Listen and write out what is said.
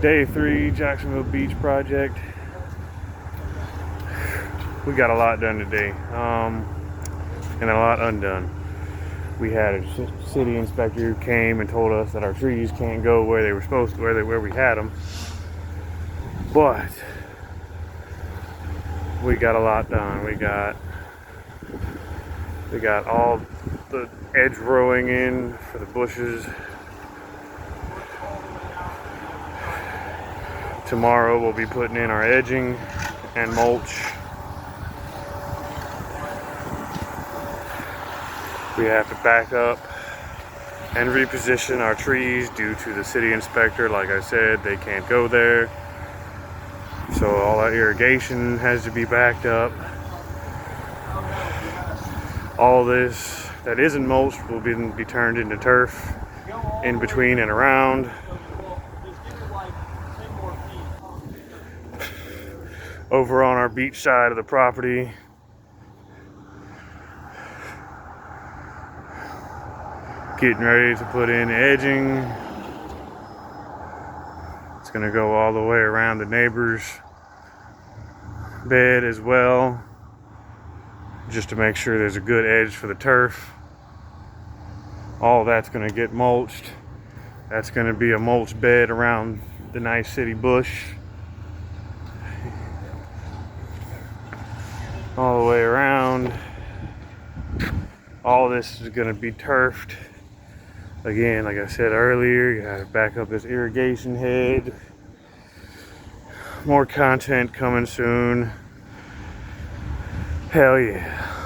Day 3 Jacksonville Beach project. We got a lot done today, and a lot undone. We had a city inspector who came and told us that our trees can't go where they were supposed to, where we had them. But we got a lot done. We got all the edge rowing in for the bushes. Tomorrow we'll be putting in our edging and mulch. We have to back up and reposition our trees due to the city inspector. Like I said, they can't go there. So all our irrigation has to be backed up. All this that isn't mulched will be turned into turf in between and around. Over on our beach side of the property, getting ready to put in edging. It's gonna go all the way around the neighbor's bed as well, just to make sure there's a good edge for the turf. All that's gonna get mulched. That's gonna be a mulch bed around the nice city bush. All the way around. All this is gonna be turfed. Again, like I said earlier, you gotta back up this irrigation head. More content coming soon. Hell yeah.